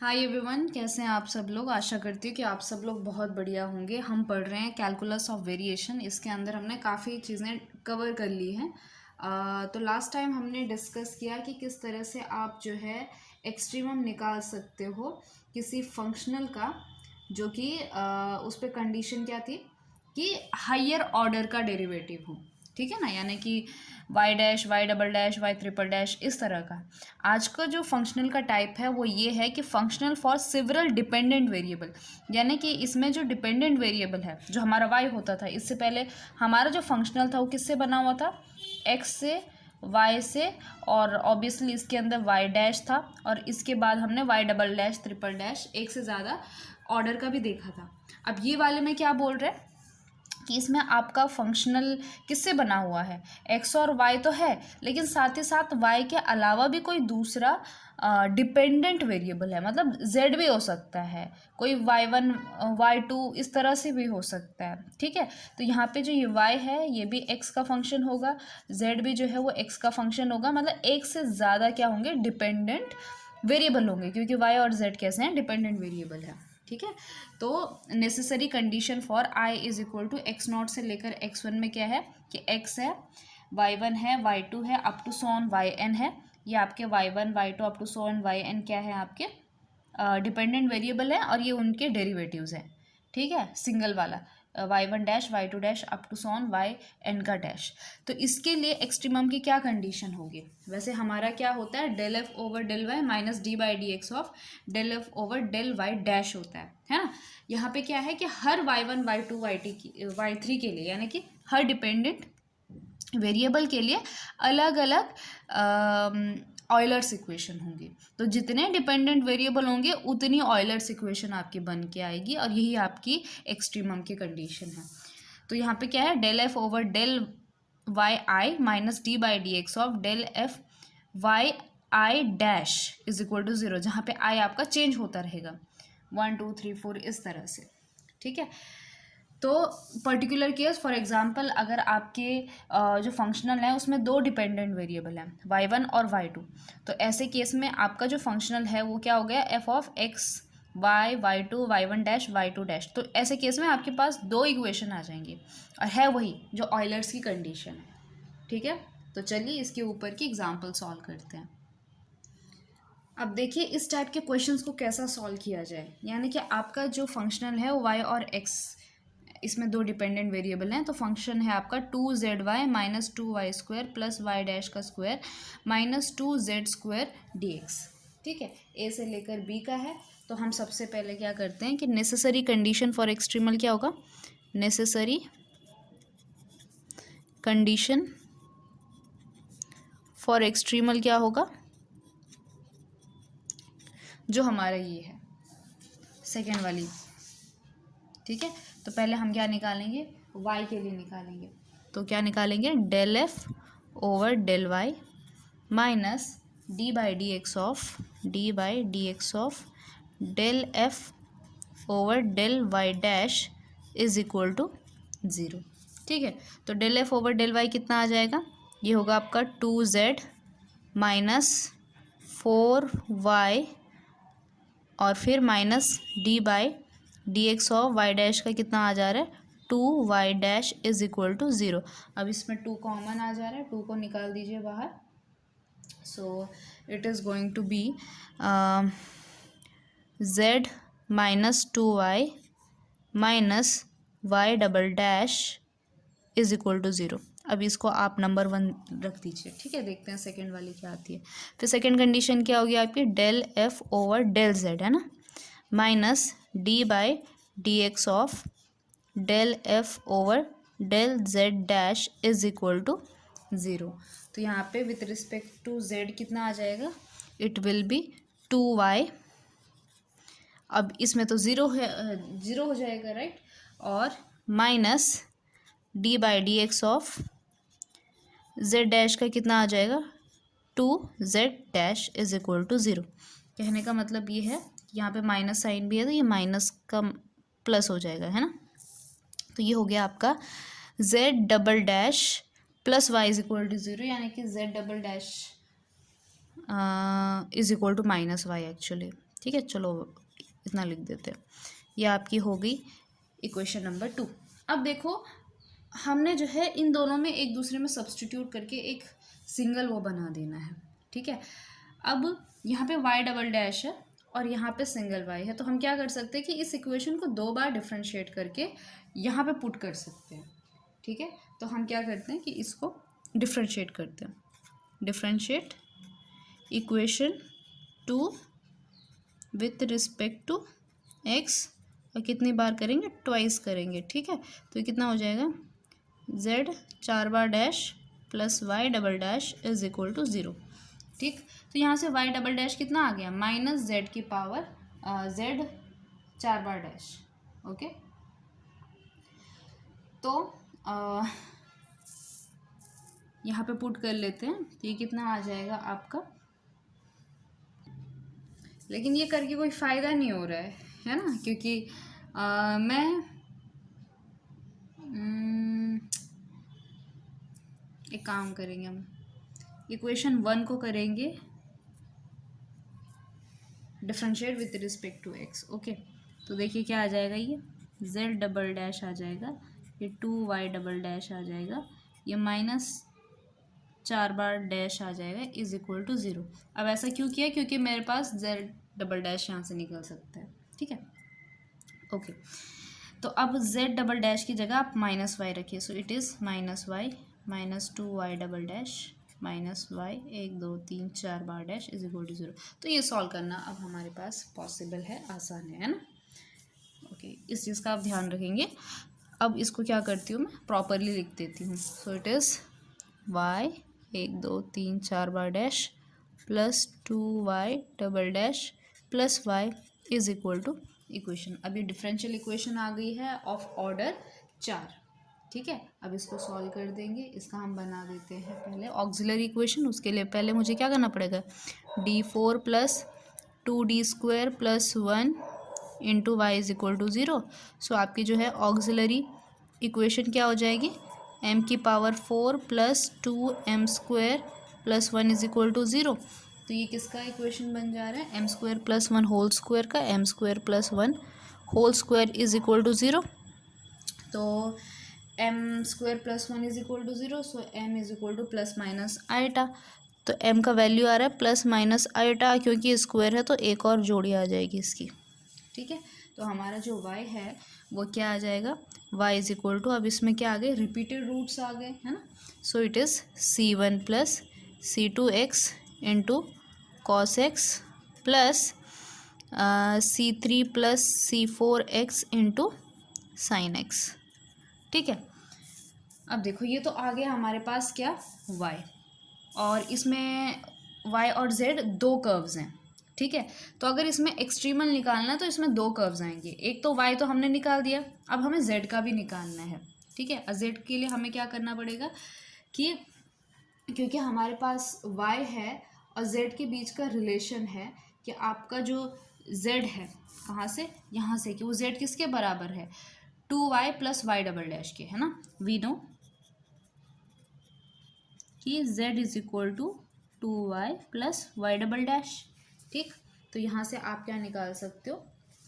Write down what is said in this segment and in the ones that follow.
Hi everyone, कैसे हैं आप सब लोग। आशा करती हूँ कि आप सब लोग बहुत बढ़िया होंगे। हम पढ़ रहे हैं कैलकुलस ऑफ वेरिएशन। इसके अंदर हमने काफ़ी चीज़ें कवर कर ली हैं। तो लास्ट टाइम हमने डिस्कस किया कि किस तरह से आप जो है एक्सट्रीमम निकाल सकते हो किसी फंक्शनल का, जो कि उस पर कंडीशन क्या थी कि हायर ऑर्डर का डेरिवेटिव हो। ठीक है ना, यानी कि y dash, y double dash, y triple dash, इस तरह का। आज का जो फंक्शनल का टाइप है वो ये है कि functional for several dependent variable, यानी कि इसमें जो डिपेंडेंट वेरिएबल है, जो हमारा वाई होता था, इससे पहले हमारा जो फंक्शनल था वो किससे बना हुआ था, एक्स से, वाई से, और ऑब्वियसली इसके अंदर वाई डैश था, और इसके बाद हमने y double dash, triple dash, एक से ज़्यादा ऑर्डर का भी देखा था। अब ये वाले में क्या बोल रहे हैं कि इसमें आपका फंक्शनल किससे बना हुआ है, एक्स और वाई तो है, लेकिन साथ ही साथ वाई के अलावा भी कोई दूसरा डिपेंडेंट वेरिएबल है। मतलब जेड भी हो सकता है, कोई वाई वन, वाई टू, इस तरह से भी हो सकता है। ठीक है, तो यहाँ पे जो ये वाई है ये भी एक्स का फंक्शन होगा, जेड भी जो है वो एक्स का फंक्शन होगा। मतलब एक से ज़्यादा क्या होंगे, डिपेंडेंट वेरिएबल होंगे, क्योंकि वाई और जेड कैसे हैं, डिपेंडेंट वेरिएबल है। ठीक है, तो necessary condition for i is equal to x not से लेकर एक्स वन में क्या है कि एक्स है, वाई वन है, वाई टू है, up to so on y n है। ये आपके y one, y two, up to so on y n क्या है, आपके डिपेंडेंट वेरिएबल है, और ये उनके डेरिवेटिव्स हैं। ठीक है, सिंगल वाला y one dash, y two dash, up to so on y n का डैश। तो इसके लिए एक्सट्रीमम की क्या कंडीशन होगी, वैसे हमारा क्या होता है, del F over del y minus d by d x of del F over del y dash होता है ना। यहाँ पे क्या है कि हर y one, y two, y t की, वाई थ्री के लिए, यानी कि हर डिपेंडेंट वेरिएबल के लिए अलग अलग ऑयलर्स इक्वेशन होंगी। तो जितने डिपेंडेंट वेरिएबल होंगे उतनी ऑयलर्स इक्वेशन आपकी बन के आएगी, और यही आपकी एक्सट्रीमम की कंडीशन है। तो यहाँ पे क्या है, del F over del y i minus d by d x of del f y i dash is equal to zero, जहाँ पे आई आपका चेंज होता रहेगा, 1 2 3 4 इस तरह से। ठीक है, तो पर्टिकुलर केस, फॉर एग्जांपल, अगर आपके जो फंक्शनल है उसमें दो डिपेंडेंट वेरिएबल हैं, वाई वन और वाई टू, तो ऐसे केस में आपका जो फंक्शनल है वो क्या हो गया, f of x y, y two, y one dash, y two dash. तो ऐसे केस में आपके पास दो इक्वेशन आ जाएंगे, और है वही जो ऑयलर्स की कंडीशन है। ठीक है, तो चलिए इसके ऊपर की एग्जाम्पल सॉल्व करते हैं। अब देखिए इस टाइप के क्वेश्चंस को कैसा सॉल्व किया जाए, यानी कि आपका जो फंक्शनल है वो वाई और एक्स, इसमें दो डिपेंडेंट वेरिएबल हैं। तो फंक्शन है आपका 2z(y) minus 2y square plus Y dash का square minus 2z square dx। ठीक है, ए से लेकर बी का है। तो हम सबसे पहले क्या करते हैं कि नेसेसरी कंडीशन फॉर एक्सट्रीमल क्या होगा, नेसेसरी कंडीशन फॉर एक्सट्रीमल क्या होगा, जो हमारा ये है सेकेंड वाली। ठीक है, तो पहले हम क्या निकालेंगे, y के लिए निकालेंगे। तो क्या निकालेंगे, del F over del y minus d by d x of del F over del y dash is equal to zero. ठीक है, तो del F over del y कितना आ जाएगा, ये होगा आपका 2z माइनस 4y और फिर minus d by d x of y dash का कितना आ जा रहा है, 2y dash is equal to zero. अब इसमें 2 कॉमन आ जा रहा है, 2 को निकाल दीजिए बाहर। So it is going to be z minus 2y minus y double dash is equal to zero. अब इसको आप नंबर 1 रख दीजिए। ठीक है, देखते हैं सेकेंड वाली क्या आती है। फिर सेकेंड कंडीशन क्या होगी आपकी, del F over del z, है ना, minus d by d x of del F over del z dash is equal to zero. तो यहाँ पे विथ रिस्पेक्ट टू जेड कितना आ जाएगा, इट विल बी 2y। अब इसमें तो ज़ीरो है, ज़ीरो हो जाएगा, राइट, और minus d by d x of z dash का कितना आ जाएगा, 2z dash is equal to zero. कहने का मतलब ये है, यहाँ पे माइनस साइन भी है तो ये माइनस का प्लस हो जाएगा, है ना। तो ये हो गया आपका z double dash plus y is equal to zero, यानी कि z double dash is equal to minus y actually. ठीक है, चलो इतना लिख देते हैं। ये आपकी हो गई इक्वेशन नंबर 2। अब देखो हमने जो है इन दोनों में एक दूसरे में सब्स्टिट्यूट करके एक सिंगल वो बना देना है। ठीक है, अब यहाँ पे y डबल डैश है और यहाँ पे सिंगल y है, तो हम क्या कर सकते हैं कि इस इक्वेशन को 2 बार डिफरेंशिएट करके यहाँ पे पुट कर सकते हैं। ठीक है, तो हम क्या करते हैं कि इसको डिफरेंशिएट करते हैं। Differentiate equation 2 with respect to x, और कितनी बार करेंगे, ट्वाइस करेंगे। ठीक है, तो ये कितना हो जाएगा, z 4 बार dash plus y double dash is equal to 0। ठीक, तो यहाँ से y डबल डैश कितना आ गया, माइनस z की पावर z 4 बार डैश। ओके, तो यहाँ पे पुट कर लेते हैं, तो ये कितना आ जाएगा आपका, लेकिन ये करके कोई फ़ायदा नहीं हो रहा है ना, क्योंकि मैं एक काम करेंगे, हम इक्वेशन 1 को करेंगे differentiate with respect to x. Okay, तो देखिए क्या आ जाएगा, ये z डबल डैश आ जाएगा, ये 2y डबल डैश आ जाएगा, ये माइनस 4 बार डैश आ जाएगा इज इक्वल टू 0। अब ऐसा क्यों किया, क्योंकि मेरे पास z डबल डैश यहाँ से निकल सकता है। ठीक है, ओके, तो अब z डबल डैश की जगह आप माइनस वाई रखिए, so it is minus y minus 2y double dash minus y 1 2 3 4 बार डैश इज इक्वल टू 0। तो ये सॉल्व करना अब हमारे पास पॉसिबल है, आसान है ना। ओके, इस चीज़ का आप ध्यान रखेंगे। अब इसको क्या करती हूँ, मैं प्रॉपरली लिख देती हूँ। सो इट इज़ y 1 2 3 4 बार dash plus 2y double dash plus y is equal to equation. अब ये डिफरेंशियल इक्वेशन आ गई है ऑफ ऑर्डर 4। ठीक है, अब इसको सॉल्व कर देंगे। इसका हम बना देते हैं पहले ऑक्सिलरी इक्वेशन। उसके लिए पहले मुझे क्या करना पड़ेगा, d4 plus 2d² plus 1 into Y is equal to 0। So आपकी जो है ऑक्सिलरी इक्वेशन क्या हो जाएगी, m की power 4 plus 2m² plus 1 is equal to 0। तो ये किसका इक्वेशन बन जा रहा है, m² प्लस 1 होल स्क्वायर का, m² plus 1 whole square is equal to 0। तो m² plus 1 is equal to 0, so m is equal to plus minus iota. तो m का वैल्यू आ रहा है प्लस माइनस आइटा, क्योंकि स्क्वायर है तो एक और जोड़ी आ जाएगी इसकी। ठीक है, तो हमारा जो y है वो क्या आ जाएगा, y इज इक्वल टू, अब इसमें क्या आ गए, रिपीटेड रूट्स आ गए, है ना। सो it is c1 plus c2x into cos x plus c3 plus c4x into sine x. ठीक है, अब देखो ये तो आ गया हमारे पास क्या, y, और इसमें y और z दो कर्व्स हैं। ठीक है, तो अगर इसमें एक्सट्रीमल निकालना है तो इसमें दो कर्व्स आएंगे। एक तो y तो हमने निकाल दिया, अब हमें z का भी निकालना है। ठीक है, z के लिए हमें क्या करना पड़ेगा कि क्योंकि हमारे पास y है और z के बीच का रिलेशन है कि आपका जो z है कहाँ से, यहाँ से, कि वो z किसके बराबर है, 2y plus y double dash के, है ना। वी नो कि z is equal to 2y plus y double dash. ठीक, तो यहाँ से आप क्या निकाल सकते हो,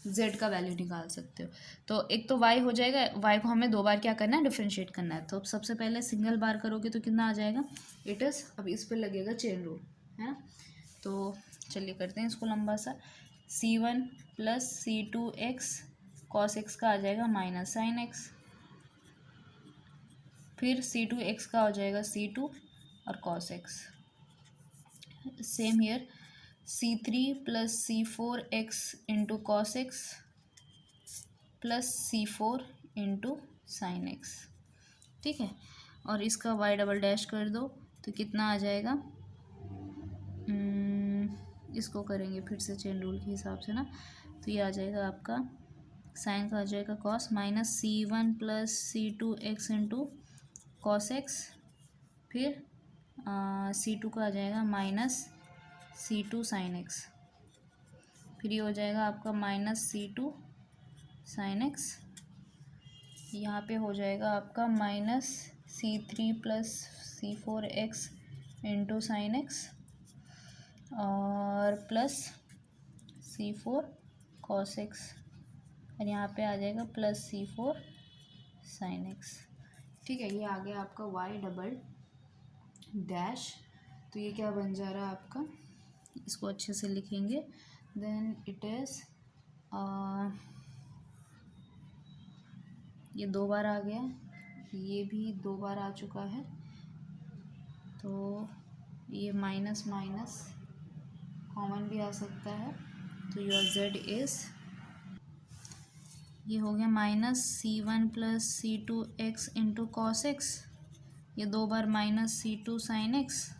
z का वैल्यू निकाल सकते हो। तो एक तो y हो जाएगा, y को हमें 2 बार क्या करना है, डिफरेंशिएट करना है। तो सबसे पहले सिंगल बार करोगे तो कितना आ जाएगा, इट इज़, अब इस पर लगेगा चेन रूल, है ना। तो चलिए करते हैं इसको लंबा सा, c1 plus c2x cos x का आ जाएगा माइनस साइन एक्स, फिर c2x का हो जाएगा c2 और cos x. Same here c3 plus c4x into cos x plus c4 into sine x. ठीक है, और इसका y डबल डैश कर दो तो कितना आ जाएगा, इसको करेंगे फिर से चेन रूल के हिसाब से ना, तो ये आ जाएगा आपका साइन का आ जाएगा cos minus c1 plus c2x into cos x, फिर c2 का आ जाएगा माइनस c2 साइन एक्स, फिर ये हो जाएगा आपका माइनस c2 साइन एक्स, यहाँ पे हो जाएगा आपका minus c3 plus c4x into sine x और प्लस C4 cos x और यहाँ पे आ जाएगा प्लस C4 sin x। ठीक है, ये आ गया आपका y डबल डैश। तो ये क्या बन जा रहा है आपका, इसको अच्छे से लिखेंगे, देन इट इज़ ये 2 बार आ गया, ये भी 2 बार आ चुका है, तो ये माइनस माइनस कॉमन भी आ सकता है, तो योर z इज़, ये हो गया -c1 + c2x into cos x, ये 2 बार -c2 sin x,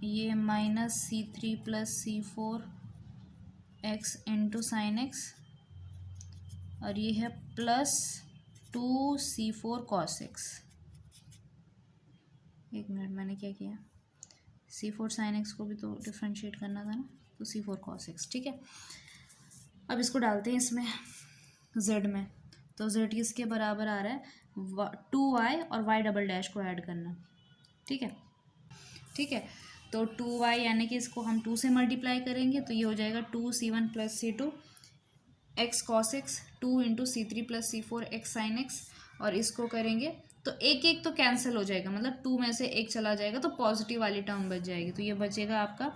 ये -c3 + c4x into sine x, और ये है +2c4 cos x। एक मिनट, मैंने क्या किया, c4 sin x को भी तो डिफ्रेंशिएट करना था ना, तो c4 cos x। ठीक है, अब इसको डालते हैं इसमें z में, तो z किसके बराबर आ रहा है, 2y और y डबल डैश को ऐड करना। ठीक है, ठीक है, तो 2y यानी कि इसको हम 2 से मल्टीप्लाई करेंगे, तो ये हो जाएगा 2c1 + c2 x cos x, 2 into c3 + c4 x sin x, और इसको करेंगे तो एक एक तो कैंसिल हो जाएगा, मतलब 2 में से एक चला जाएगा तो पॉजिटिव वाली टर्म बच जाएगी, तो ये बचेगा आपका,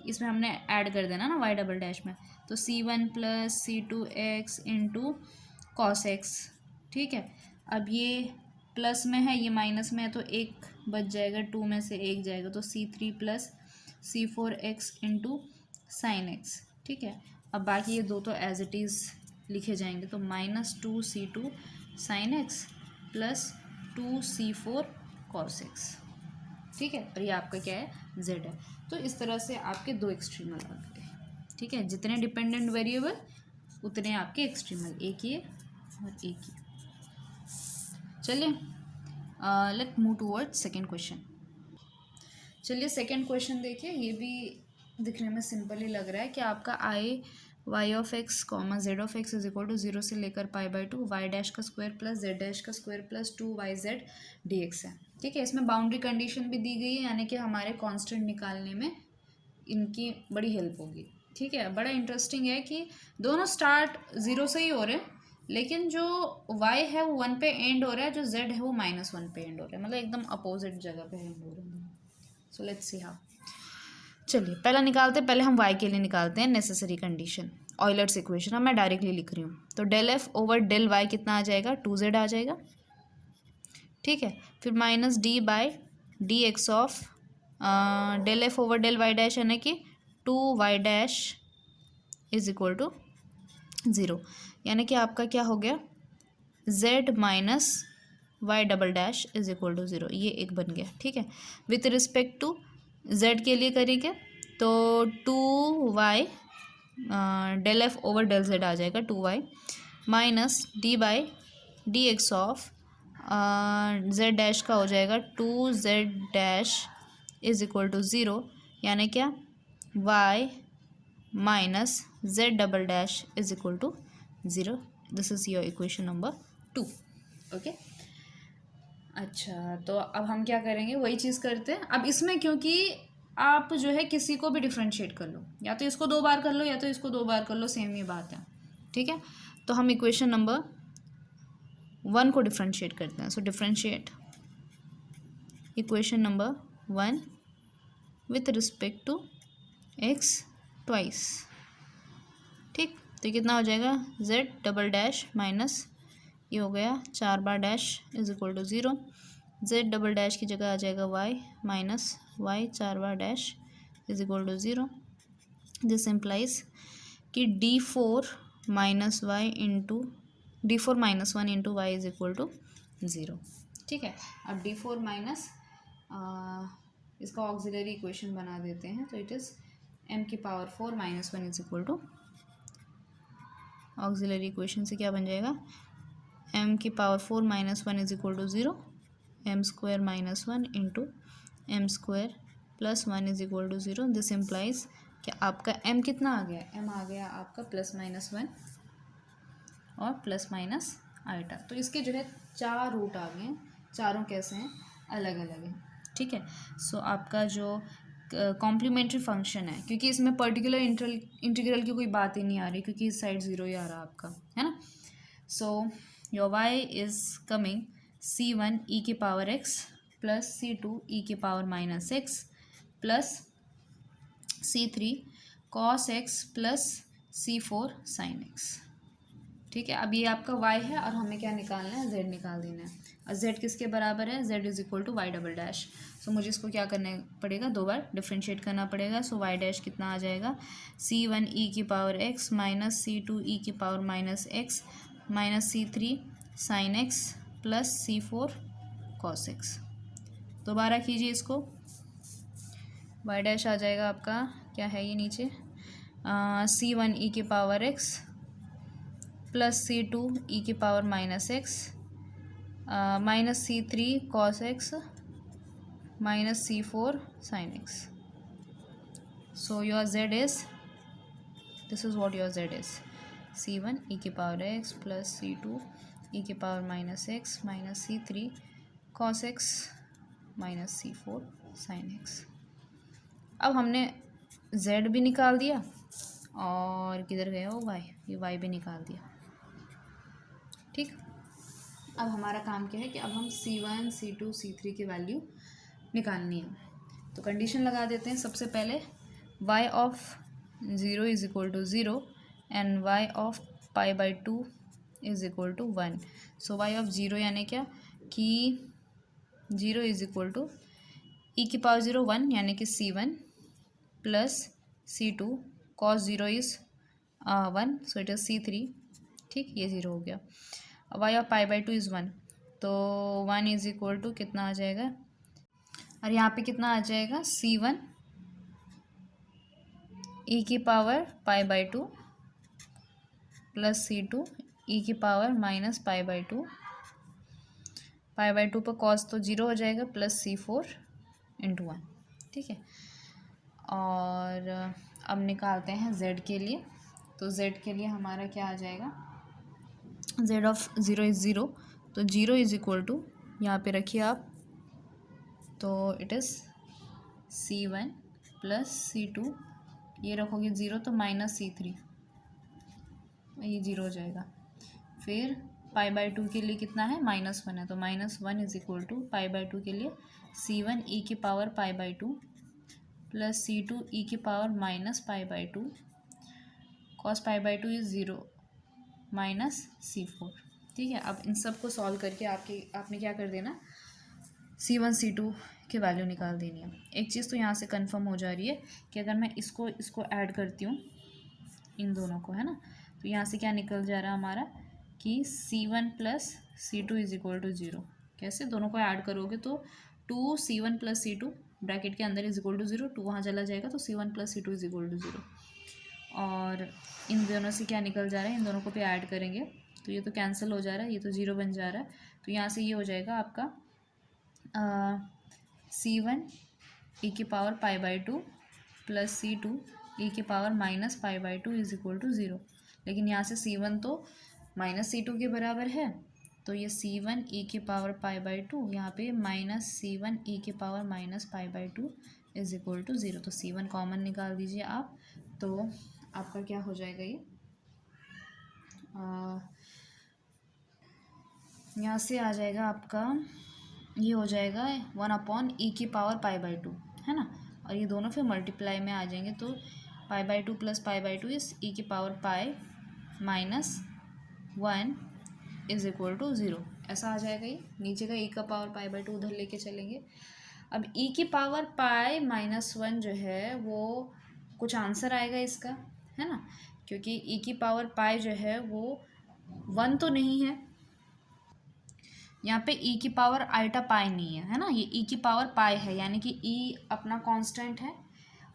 इसमें हमने ऐड कर देना ना y डबल डैश में, तो c1 + c2x into cos x. ठीक है, अब ये प्लस में है, ये माइनस में है, तो एक बच जाएगा, 2 में से एक जाएगा, तो c3 + c4x into sine x. ठीक है, अब बाकी ये 2 तो एज इट इज़ लिखे जाएंगे, तो -2c2 sin x + 2c4 cos x। ठीक है, और ये आपका क्या है, z है। तो इस तरह से आपके 2 एक्सट्रीमल आ गए। ठीक है, जितने डिपेंडेंट वेरिएबल उतने आपके एक्सट्रीमल, एक ये और एक ये। चलिए let move toward second question. चलिए सेकेंड क्वेश्चन देखिए, ये भी दिखने में सिंपल ही लग रहा है कि आपका y of x comma z of x is equal to 0 से लेकर π/2 y डैश का स्क्वायर प्लस z डैश का स्क्वायर प्लस 2yz dx है। ठीक है, इसमें बाउंड्री कंडीशन भी दी गई है, यानी कि हमारे कांस्टेंट निकालने में इनकी बड़ी हेल्प होगी। ठीक है, बड़ा इंटरेस्टिंग है कि दोनों स्टार्ट 0 से ही हो रहे हैं, लेकिन जो y है वो 1 पे एंड हो रहा है, जो z है वो -1 पे एंड हो रहा है, मतलब एकदम अपोजिट जगह पे एंड हो रहे हैं। So let's see how. चलिए पहला निकालते हैं, पहले हम y के लिए निकालते हैं नेसेसरी कंडीशन, ऑयलर्स इक्वेशन। अब मैं डायरेक्टली लिख रही हूँ, तो ∂f/∂y कितना आ जाएगा, 2z आ जाएगा। ठीक है, फिर -d/dx ऑफ ∂f/∂y डैश यानी कि 2y dash is equal to 0, यानी कि आपका क्या हो गया, z minus y double dash is equal to 0, ये एक बन गया। ठीक है, विथ रिस्पेक्ट टू z के लिए करेंगे तो 2y ∂f/∂z आ जाएगा, 2y minus d/dx of z dash का हो जाएगा 2z dash is equal to 0, यानी क्या, y minus z double dash is equal to 0। This is your equation number 2। Okay, अच्छा, तो अब हम क्या करेंगे, वही चीज़ करते हैं। अब इसमें क्योंकि आप जो है किसी को भी डिफ्रेंशिएट कर लो, या तो इसको 2 बार कर लो या तो इसको 2 बार कर लो, सेम ही बात है। ठीक है, तो हम इक्वेशन नंबर 1 को डिफ्रेंशिएट करते हैं। So differentiate equation number 1 with respect to x twice. ठीक, तो कितना हो जाएगा, z डबल डैश माइनस ये हो गया 4 बार dash is equal to 0, z double dash की जगह आ जाएगा y माइनस y 4 बार dash is equal to 0। This implies कि d4 minus y into d4 minus 1 into Y is equal to 0। ठीक है, अब d4 माइनस इसका ऑक्सिलरी इक्वेशन बना देते हैं, तो it is m⁴ minus 1 is equal to, auxiliary equation से क्या बन जाएगा, m⁴ minus 1 is equal to 0, m² minus 1 into m² plus 1 is equal to 0। This implies कि आपका m कितना आ गया, m आ गया आपका +-1 और +- आइटा। तो इसके जो है 4 रूट आ गए हैं, चारों कैसे हैं, अलग अलग हैं। ठीक है, सो आपका जो कॉम्प्लीमेंट्री फंक्शन है, क्योंकि इसमें पर्टिकुलर इंटीग्रल की कोई बात ही नहीं आ रही, क्योंकि इस साइड ज़ीरो ही आ रहा आपका, है ना। So your y is coming c1 e की power x plus c2 e की power minus x plus c3 cos x plus c4 sin x। ठीक है, अब ये आपका y है और हमें क्या निकालना है, z निकाल देना है। और z किसके बराबर है, z is equal to Y double dash. So मुझे इसको क्या करना पड़ेगा, दो बार डिफ्रेंशिएट करना पड़ेगा। सो y डैश कितना आ जाएगा, c1 e की power x minus c2 e की power minus x minus c3 sin x plus c4 cos x। दोबारा कीजिए इसको, y डैश आ जाएगा आपका, क्या है ये नीचे, c1 e की power x plus c2 e की power minus x minus c3 cos x minus c4 sin x। So your z is, this is what your z is, c1 e की power x plus c2 e की power minus x minus c3 cos x minus c4 sin x। अब हमने z भी निकाल दिया और किधर गया वो y, ये y भी निकाल दिया। ठीक, अब हमारा काम क्या है कि अब हम c1 c2 c3 की वैल्यू निकालनी है। तो कंडीशन लगा देते हैं सबसे पहले, y of 0 is equal to 0 and y of pi by 2 is equal to 1। So y of 0 यानी क्या कि 0 इज इक्वल टू e की पावर 0 1 यानी कि c1 plus c2 cos 0 is 1, so it is c3। ठीक, ये 0 हो गया। Y of pi by 2 is 1, तो 1 इज इक्वल टू कितना आ जाएगा, और यहाँ पे कितना आ जाएगा, c1 e की power pi by 2 plus c2 e की power minus pi by 2। Pi by 2 पर कॉस तो 0 हो जाएगा, प्लस c4 इंटू 1। ठीक है, और अब निकालते हैं z के लिए। तो z के लिए हमारा क्या आ जाएगा, z ऑफ 0 इज़ 0, तो 0 इज इक्वल टू, यहाँ पे रखिए आप, तो it is c1 plus c2, ये रखोगे 0 तो माइनस c3, ये 0 हो जाएगा। फिर पाई बाई 2 के लिए कितना है, माइनस 1 है, तो minus 1 is equal to pi by 2 के लिए c1 e की power pi by 2 plus c2 e की power minus pi by 2 cos pi by 2 is 0 minus c4। ठीक है, अब इन सब को सॉल्व करके आपने क्या कर देना, c1 c2 की वैल्यू निकाल देनी है। एक चीज़ तो यहाँ से कंफर्म हो जा रही है कि अगर मैं इसको ऐड करती हूँ इन दोनों को, है ना, तो यहाँ से क्या निकल जा रहा है हमारा कि c1 plus c2 is equal to 0। कैसे, दोनों को ऐड करोगे तो 2c1 प्लस c2 ब्रैकेट के अंदर इज इक्वल टू 0, 2 वहाँ चला जाएगा, तो c1 plus c2 is equal to 0। और इन दोनों से क्या निकल जा रहा है, इन दोनों को भी ऐड करेंगे तो ये तो कैंसिल हो जा रहा है, ये तो 0 बन जा रहा है, तो यहाँ से ये हो जाएगा आपका c1 e की power pi by 2 plus c2 e की power minus pi by 2 is equal to 0। लेकिन यहाँ से c1 तो माइनस c2 के बराबर है, तो ये c1 e की पावर पाई बाई 2, यहाँ पे माइनस c1 e की power minus pi by 2 is equal to 0। तो c1 कॉमन निकाल दीजिए आप, तो आपका क्या हो जाएगा, ये यहाँ से आ जाएगा आपका, ये हो जाएगा 1 e की पावर पाई बाई 2, है ना, और ये दोनों फिर मल्टीप्लाई में आ जाएंगे, तो pi by 2 plus pi by 2 इस e की power pi minus 1 is equal to 0, ऐसा आ जाएगा। ये नीचे का e का पावर पाई बाई 2 उधर लेके चलेंगे। अब e की पावर पाई माइनस 1 जो है वो कुछ आंसर आएगा इसका, है ना, क्योंकि e की पावर पाई जो है वो 1 तो नहीं है, यहाँ पे e की पावर आइटा पाई नहीं है, है ना, ये e की पावर पाई है, यानी कि e अपना कांस्टेंट है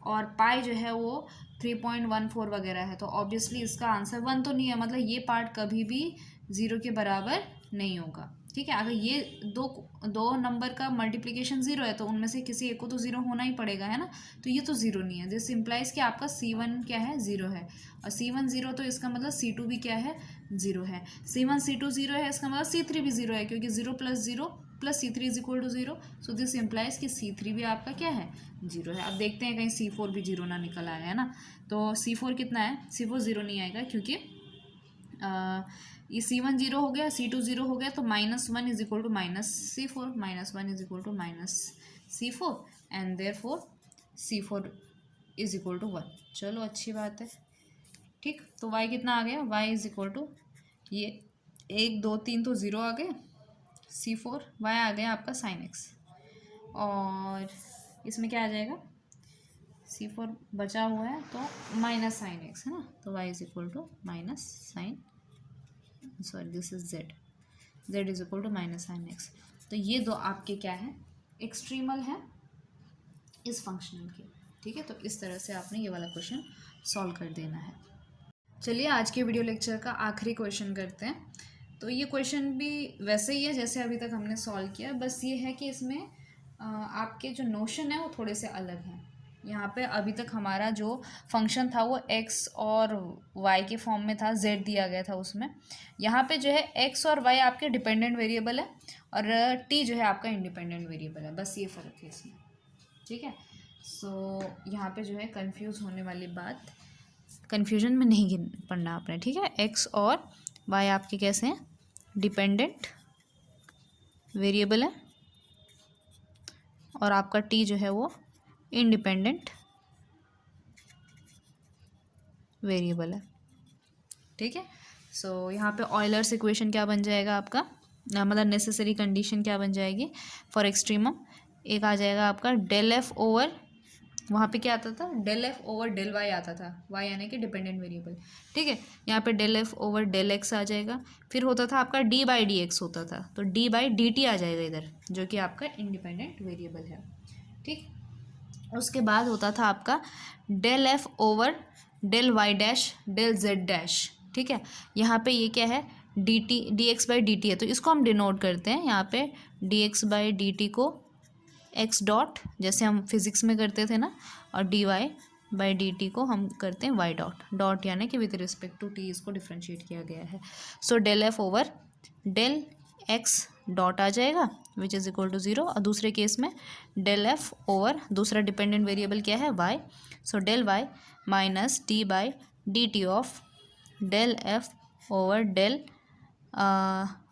और पाई जो है वो 3.14 वगैरह है, तो ऑब्वियसली इसका आंसर 1 तो नहीं है, मतलब ये पार्ट कभी भी 0 के बराबर नहीं होगा। ठीक है, अगर ये दो नंबर का मल्टीप्लिकेशन 0 है तो उनमें से किसी एक को तो 0 होना ही पड़ेगा, है ना, तो ये तो 0 नहीं है। दिस इम्प्लाइज कि आपका c1 क्या है, 0 है, और c1 0 तो इसका मतलब c2 भी क्या है, 0 है। c1 c2 0 है, इसका मतलब c3 भी 0 है, क्योंकि 0 plus 0 plus C3 is equal to 0। So this implies कि C3 भी आपका क्या है, 0 है। अब देखते हैं कहीं C4 भी 0 ना निकल आया है ना। तो C4 कितना है, C4 0 नहीं आएगा क्योंकि ये C1 0 हो गया, C2 0 हो गया, तो -1 is equal to -C4, -1 is equal to -C4 and therefore C4 is equal to 1। चलो अच्छी बात है, ठीक। तो y कितना आ गया, y इज इक्वल टू ये 1 2 3 तो 0 आ गए, C4, y आ गया आपका sin x, और इसमें क्या आ जाएगा, C4 बचा हुआ है तो माइनस साइन एक्स है ना, तो y is equal to minus sine, sorry this is z is equal to minus sine x. तो ये दो आपके क्या है, एक्सट्रीमल है इस फंक्शनल के, ठीक है। तो इस तरह से आपने ये वाला क्वेश्चन सॉल्व कर देना है। चलिए आज के वीडियो लेक्चर का आखिरी क्वेश्चन करते हैं। तो ये क्वेश्चन भी वैसे ही है जैसे अभी तक हमने सॉल्व किया, बस ये है कि इसमें आपके जो नोशन है वो थोड़े से अलग हैं। यहाँ पे अभी तक हमारा जो फंक्शन था वो x और y के फॉर्म में था, z दिया गया था उसमें। यहाँ पे जो है x और y आपके डिपेंडेंट वेरिएबल है और t जो है आपका इंडिपेंडेंट वेरिएबल है, बस ये फ़र्क है इसमें, ठीक है। सो यहाँ पे जो है कंफ्यूज होने वाली बात, कन्फ्यूजन में नहीं पढ़ना आपने, ठीक है। x और y आपके कैसे हैं, डिपेंडेंट वेरिएबल है और आपका t जो है वो इंडिपेंडेंट वेरिएबल है, ठीक है। सो यहाँ पे ऑयलर्स इक्वेशन क्या बन जाएगा आपका, मतलब नेसेसरी कंडीशन क्या बन जाएगी फॉर एक्सट्रीमम, एक आ जाएगा आपका डेल एफ ओवर, वहाँ पे क्या आता था, del F over del y आता था, वाई यानी कि डिपेंडेंट वेरिएबल, ठीक है। यहाँ पे del F over del X आ जाएगा, फिर होता था आपका डी बाई डी एक्स होता था, तो डी बाई डी टी आ जाएगा इधर, जो कि आपका इंडिपेंडेंट वेरिएबल है, ठीक। उसके बाद होता था आपका del F over del y dash del z dash, ठीक है। यहाँ पे ये क्या है, d t d x by d t है, तो इसको हम डिनोट करते हैं यहाँ पे d x by d t को एक्स डॉट, जैसे हम फिजिक्स में करते थे ना, और d y by d t को हम करते हैं वाई डॉट, डॉट यानी कि विद रिस्पेक्ट टू टी इसको डिफ्रेंशिएट किया गया है। So del F over del x dot आ जाएगा विच इज़ इक्वल टू 0, और दूसरे केस में डेल एफ ओवर दूसरा डिपेंडेंट वेरिएबल क्या है, y, so del y minus d by d t of del F over del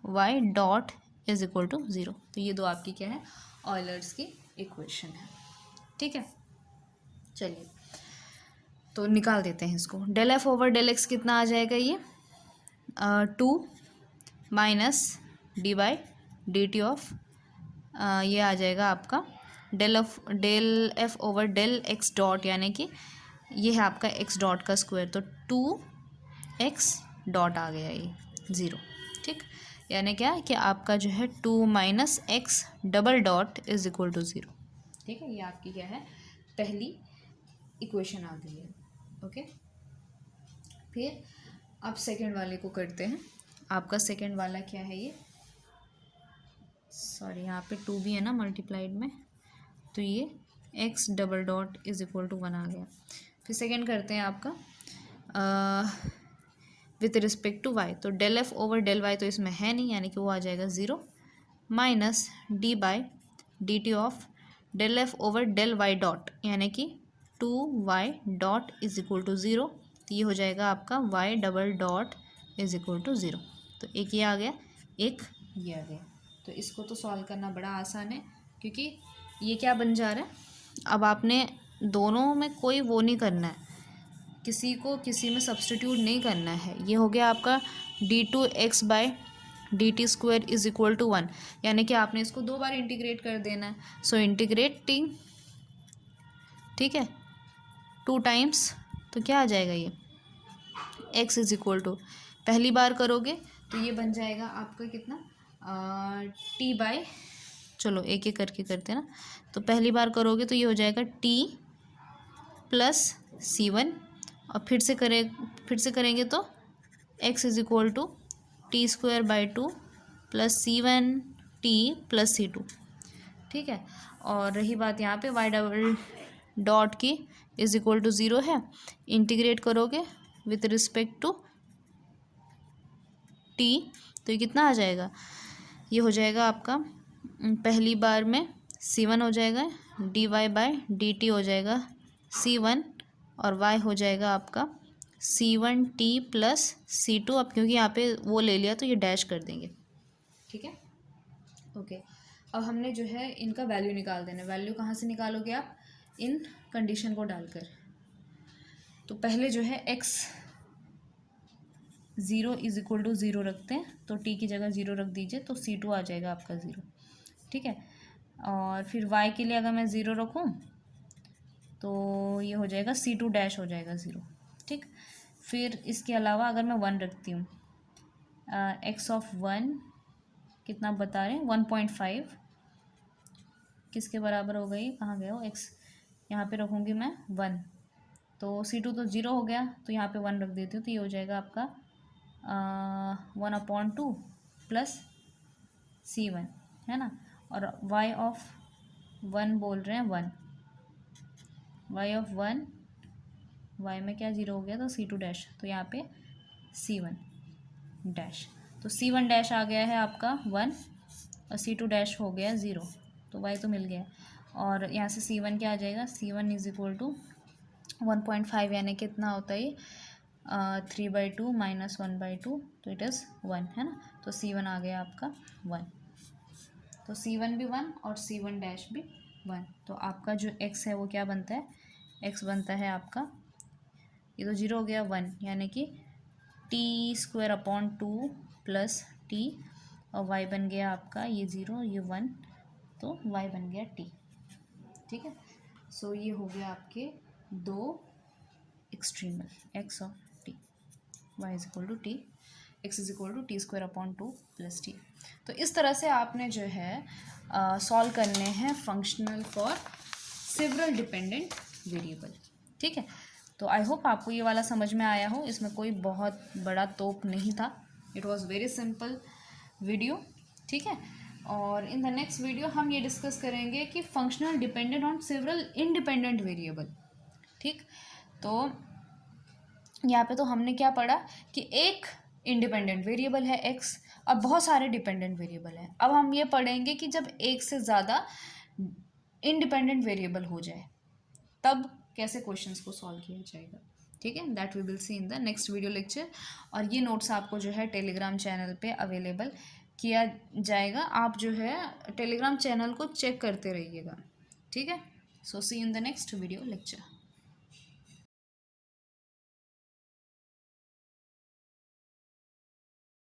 y dot is equal to 0। तो ये दो आपकी क्या है, ऑयलर्स की इक्वेशन है, ठीक है। चलिए तो निकाल देते हैं इसको, del F over del x कितना आ जाएगा, ये 2 minus d by d t of ये आ जाएगा आपका del F over del x dot, यानी कि ये है आपका एक्स डॉट का स्क्वायर, तो 2x डॉट आ गया ये 0, ठीक। यानी क्या कि आपका जो है 2 minus x double dot is equal to 0, ठीक है। ये आपकी क्या है, पहली इक्वेशन आ गई है, ओके। फिर अब सेकंड वाले को करते हैं। आपका सेकंड वाला क्या है, ये सॉरी यहाँ पे 2 भी है ना मल्टीप्लाइड में, तो ये x double dot is equal to 1 आ गया। फिर सेकंड करते हैं आपका विथ रिस्पेक्ट टू y, तो del F over del y तो इसमें है नहीं, यानी कि वो आ जाएगा 0 minus d by d t of del F over del y dot, यानी कि 2y dot is equal to 0, तो ये हो जाएगा आपका y double dot is equal to 0। तो एक ये आ गया, एक ये आ गया। तो इसको तो सॉल्व करना बड़ा आसान है, क्योंकि ये क्या बन जा रहा है, अब आपने दोनों में कोई वो नहीं करना है, किसी को किसी में सब्सटीट्यूट नहीं करना है। ये हो गया आपका d2x by d t square is equal to 1, यानी कि आपने इसको 2 बार इंटीग्रेट कर देना है। सो इंटीग्रेटिंग, ठीक है, 2 टाइम्स, तो क्या आ जाएगा ये x इज इक्वल टू, पहली बार करोगे तो ये बन जाएगा आपका कितना t बाई, चलो एक एक करके करते हैं ना, तो पहली बार करोगे तो ये हो जाएगा t प्लस c1, और फिर से करेंगे तो x is equal to t square by 2 plus c1 t plus c2, ठीक है। और रही बात यहाँ पे y डबल डॉट की इज इक्वल टू 0 है, इंटीग्रेट करोगे विथ रिस्पेक्ट टू t, तो ये कितना आ जाएगा, ये हो जाएगा आपका पहली बार में C1 हो जाएगा, dy/dt हो जाएगा C1, और y हो जाएगा आपका C1t प्लस C2। अब क्योंकि यहाँ पे वो ले लिया तो ये डैश कर देंगे, ठीक है। ओके, अब हमने जो है इनका वैल्यू निकाल देना। वैल्यू कहाँ से निकालोगे आप? इन कंडीशन को डालकर। तो पहले जो है x 0 इज इक्वल टू 0 रखते हैं, तो t की जगह 0 रख दीजिए, तो C2 आ जाएगा आपका 0, ठीक है। और फिर y के लिए अगर मैं 0 रखूँ तो ये हो जाएगा C2 डैश हो जाएगा 0, ठीक। फिर इसके अलावा अगर मैं 1 रखती हूँ, x ऑफ 1 कितना बता रहे हैं? 1.5 किसके बराबर हो गई? कहाँ गए हो? x यहाँ पे रखूँगी मैं 1, तो C2 तो 0 हो गया, तो यहाँ पे 1 रख देती हूँ, तो ये हो जाएगा आपका 1/2 प्लस C1, है ना। और y ऑफ 1 बोल रहे हैं 1, y ऑफ 1, y में क्या 0 हो गया, तो C2 डैश, तो यहाँ पे C1 डैश, तो C1 डैश आ गया है आपका 1 और C2 डैश हो गया 0, तो y तो मिल गया। और यहाँ से C1 क्या आ जाएगा? C1 इज इक्वल टू 1.5, यानी कितना होता है? 3/2 माइनस 1/2, तो इट इज़ 1, है ना। तो C1 आ गया आपका 1, तो C1 भी 1 और C1 डैश भी 1। तो आपका जो x है वो क्या बनता है? x बनता है आपका, ये तो 0 हो गया 1, यानी कि t² प्लस t, और y बन गया आपका ये 0 ये 1, तो y बन गया t, ठीक है। सो ये हो गया आपके दो extremal x of t, y is equal to t, x is equal to t² plus t। तो इस तरह से आपने जो है सॉल्व करने हैं functional for several dependent variable, ठीक है। तो आई होप आपको ये वाला समझ में आया हो, इसमें कोई बहुत बड़ा तोप नहीं था, it was very simple video, ठीक है। और इन द नेक्स्ट वीडियो हम ये डिस्कस करेंगे कि functional dependent on several independent variable, ठीक। तो यहाँ पे तो हमने क्या पढ़ा कि एक इंडिपेंडेंट वेरिएबल है x और बहुत सारे डिपेंडेंट वेरिएबल हैं। अब हम ये पढ़ेंगे कि जब एक से ज़्यादा इंडिपेंडेंट वेरिएबल हो जाए तब कैसे क्वेश्चंस को सॉल्व किया जाएगा, ठीक है। That we will see in the next video lecture. और ये नोट्स आपको जो है टेलीग्राम चैनल पे अवेलेबल किया जाएगा, आप जो है टेलीग्राम चैनल को चेक करते रहिएगा, ठीक है। So see in the next video lecture.